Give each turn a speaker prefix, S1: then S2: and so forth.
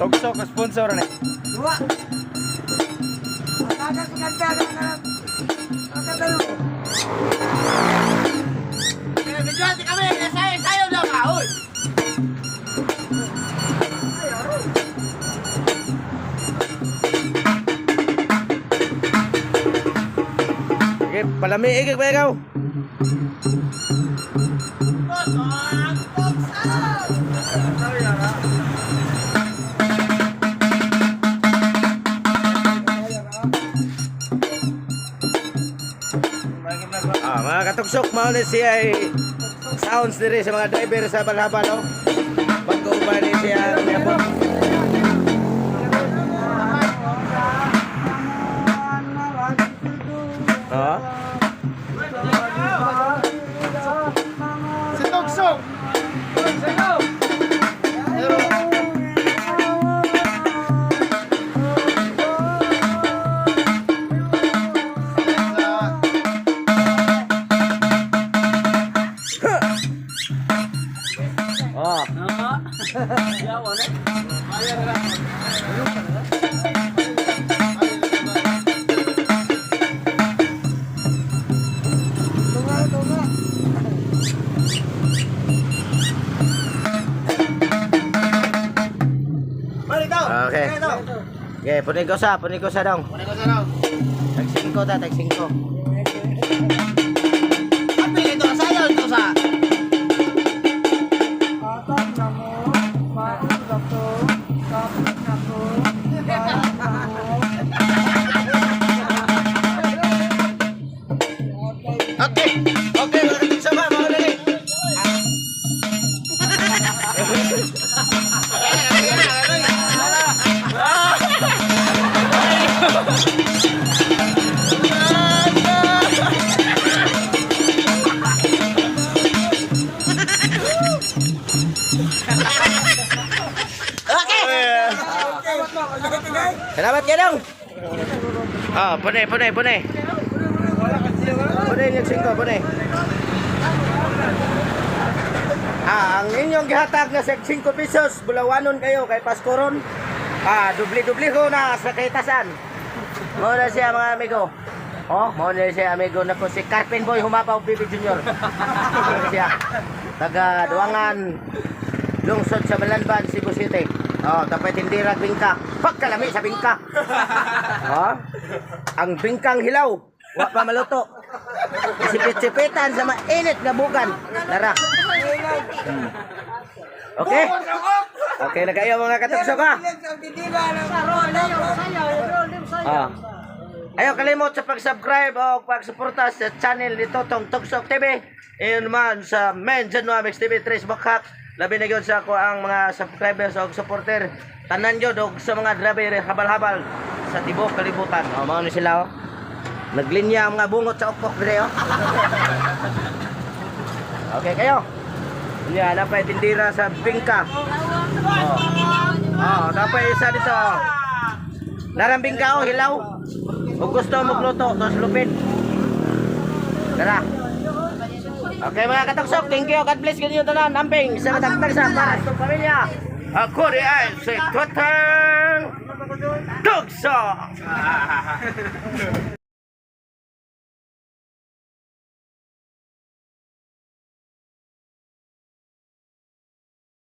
S1: Tugso ko sponsor ni.
S2: Dua. Agak kaganda agak.
S3: Medyo kami, sayo daw ka, uy.
S1: Sige, palami ikik ba ikaw? Mga katugsok, mao ni siya ay sounds diri sa mga driver sa Balhaba, no? Pagkuuban ni siya niabot. Oh.
S3: Si Tugsok.
S1: Oh. Okay. Okay, punin ko sa dong. Tag 5 ta, tag 5.
S3: Api ito, sayo ito sa.
S1: Okay. Okay, mga katugsok, mga dali. Salamat kayo dong. Ah, punay. Punay yung 5, punay. Ah, ang inyong gihatag na 5 pesos, bulawanon kayo kay Paskoron. Ah, dubli-dubli ko na sa kaitasan. Muna siya mga amigo. Oh, muna siya amigo na po si Carpin Boy Humapaw Bibi Junior. Muna siya. Taga Duangan, lungsod sa Balanban, Cebu City. Oh, dapat hindi bingka. Pagkalami sa bingka. Oh, ang bingkang hilaw, wa pa maluto. Sipit-sipitan sa mainit na bugan. Lara. Okay? Okay na kayo mga katugsok, ha? Ah. Ayaw kalimot sa pag-subscribe o pag-suporta sa channel ni Totong Tugsok TV. Iyon naman sa Men Januamix TV 3 Bakhak. Labi na yun sa ako ang mga subscribers o supporter. Tanan yun o sa mga driver habal-habal sa tibok kalibutan. O, mauna sila, o. Naglinya ang mga bungot sa ukpok dire, o. Okay kayo. Yan, dapat tindira sa bingka. Dapat isa dito. Narang bingka, o, hilaw. Kung gusto magluto, tos lupit. Tara. Okay mga katugsok, thank you. God bless ganyan tanan. Amping, sa katagtag sa para sa pamilya. Ako rin ay si Totong Tugsok.